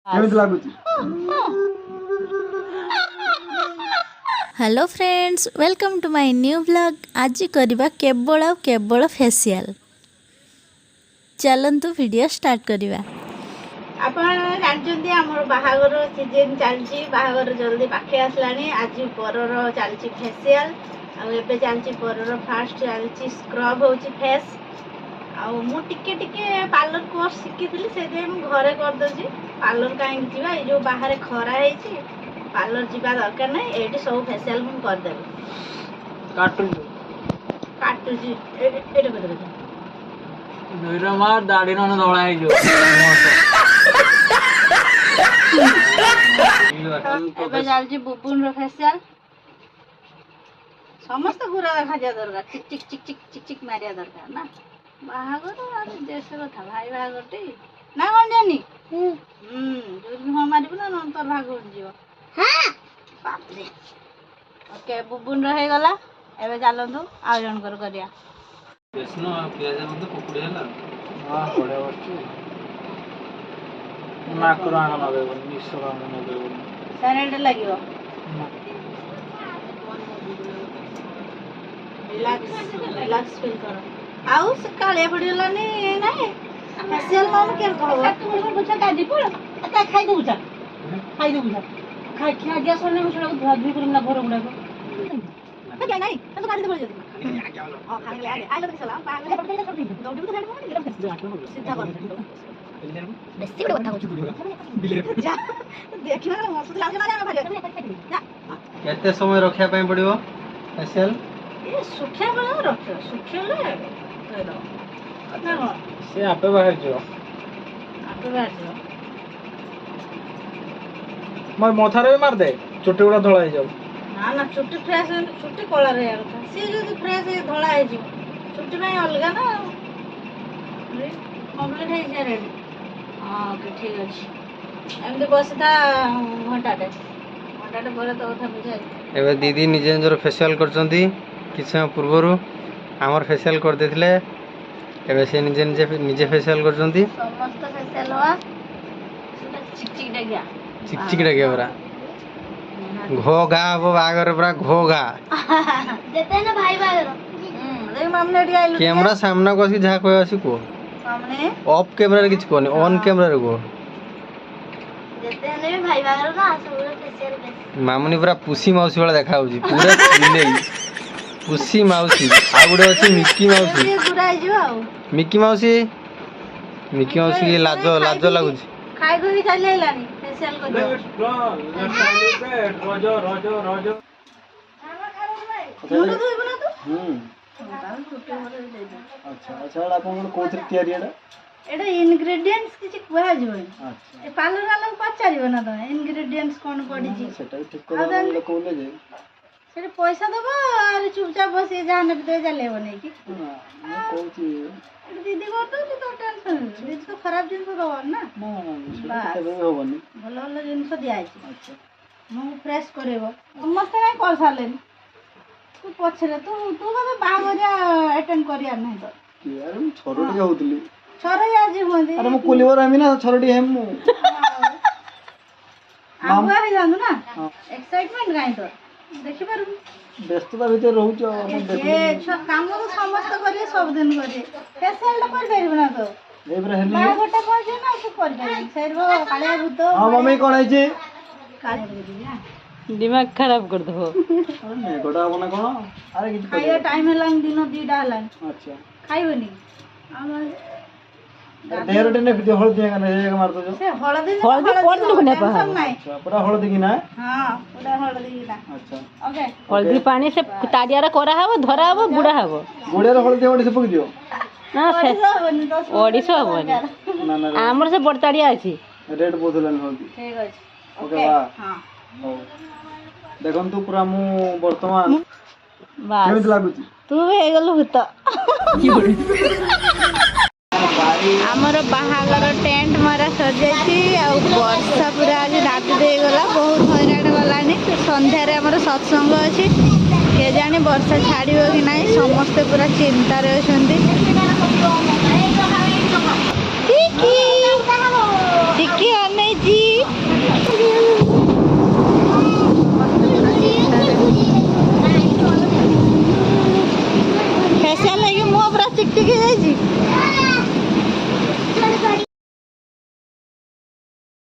Hello friends welcome to my new blog. आज करवा केवल फेशियल। चलतु वीडियो स्टार्ट करवा। आपण जानते आमर बाहागर सीजन चलती बाहागर जल्दी पाखे आसलानी। आज परर चलती फेशियल आबे चलती परर फास्ट चलती स्क्रब होची फेस मु टिके टिके पार्लर कोर्स शिखी से घरे कर दउची। पार्लर कहीं जीवा ये जो बाहर खरा है पार्लर जीवा दरकार नहीं ये सब फेशियल मु कर देबे। काटुची एटे बदल नैरा मार दाढ़ी न धला है जो एबे जालजी बुबुन रो फेशियल समस्त पूरा देखा जा दरकार। चिक चिक चिक चिक चिक चिक मारिया दरकार ना। बाहागर आज देश कथा भाई बाहागरटी ना कौन जानी जो हाँ मारिबु ना तोर भाग जीव। हां बाप रे ओके बुबुन रहे गला। एबे चलंतु आ जण करिया बेसनो पियाज मते पकुड़ी हला। हां बड़े बच्चे ना करा ना लगे निसरा ना लगे सैलेंट लागियो। रिलैक्स फील करो। आउ से काले पड़िलानी नाही फेशियल माम के कहबो तुम बुझा कादी पड़ का खाइ दउचा खाइ खिया गया सोने मुछड़ा धुआ धुई करना भर गुडा को क्या नहीं तो कादी पड़ जदी हां खाने ले आ लो सलाम पागल पड़ गई छोटी दौड़ी तो साइड में सीधा कर बेसी बड़ कथा को जा देखिना ना मस्त लागे ना भाई केते समय रखिया पई पड़ियो फेशियल ये सुखिया बड़ा रखो सुखिया ले कह दो ना से आपे बाहर जो आपे बाहर जो मोर माथा रे मार दे चुट्टी गुडा धळा हो जाऊ ना ना चुट्टी फ्रेश चुट्टी कलर रे यार से जो फ्रेश धळा है जो चुट्टी में अलगा ना कंप्लीट है जे रेडी। हां ओके ठीक अछि एमते बसता घंटाटे पर तो कथा बुझाई। एबे दीदी निजे निजर फेशियल करचंती किछ समय पूर्वरु हमर फेशियल कर देथिले। एबे से निजे निजे फेशियल करचंती समस्त फेशियल वा सुटा चिक चिक डागिया बरा घोगा अब बागर बरा घोगा देते ना भाई बागर देख मामने डी आइलो कैमरा सामना को सी जा कोई आसी को सामने ऑफ कैमरा रे किछ कोनी ऑन कैमरा रे को देते ने भाई बागर ना सब फेशियल मामुनी पूरा पुसी माउसी वाला देखा होजी पूरा चिल्ले पुसी माउसी आ गुडे अछि मिक्की माउसी पूरा जो मिक्की माउसी के लाजो लागुची खाइ को भी चले लानी फेशियल को दो रोजो खाना खा रे भाई तो बना तो अच्छा आपन कोथि तयारी एडा एडा इंग्रेडिएंट्स किछि कुआ जबे। अच्छा ए पार्लर वाला पचारिबो ना तो इंग्रेडिएंट्स कोन पड़ी जी सेटा ठीक कर कोले जे सेटा पैसा दबो और चुपचाप बसी जाने दे चलेबो नै कि मैं कहूची दीदी को तो टेंशन दीदी तो खराब जिंस दबो ना ना तबे होबनी भलो भलो जिंस दिया छै। अच्छा मु फ्रेश करेबो मस्त नै कर सालेन तू पछरे तू बाबा बागरिया अटेंड करिया नै तो यार हम छोरोटी होतली छोरे आज होंदी अरे मु कोलिवर आमी ना छोरोटी हम मु आगु आ जानु ना एक्साइटमेंट गाय तो देखि पारु व्यस्तता भीतर रहउछ ये काम तो समस्त करिए सब दिन करिए फेशियल तो कर परिबो ना तो एबरा हेली गोटा कह जे ना तू कर दे सेरबो कालिया भूत। हां मम्मी कोन है जे काज कर दिया दिमाग खराब कर दो अरे गोटा बना कोन अरे किछ खाइयो टाइम हलान दिन दीडा हलान अच्छा खाइबोनी आम देहरटे ने भिडियो हळदी गाने एक मार दो से हळदी कोन दुने पा अच्छा पूरा हळदी की ना हां पूरा हळदी की ना अच्छा ओके हल्दी पानी से ताडियारा करा हबो धरा हबो बुडा हबो गुड़िया हळदी ओडी से पक दियो ना से ओडिसो हबो ना ना हमर से बड़ताडिया अछि रेड बोतलन हळदी ठीक अछि ओके बा हां हो देखन तू पूरा मु वर्तमान बस केमित लागुची तू हे गेलु भूत आमर बाहागर टेंट मारा सजाई वर्षा पूरा आज राति दे गला बहुत हैरान गलानी। संध्यारे आमर सत्संग अच्छी के जाने वर्षा छाड़ो कि ना समस्ते पूरा चिंतार अछंती। टिकी टिकी अने जी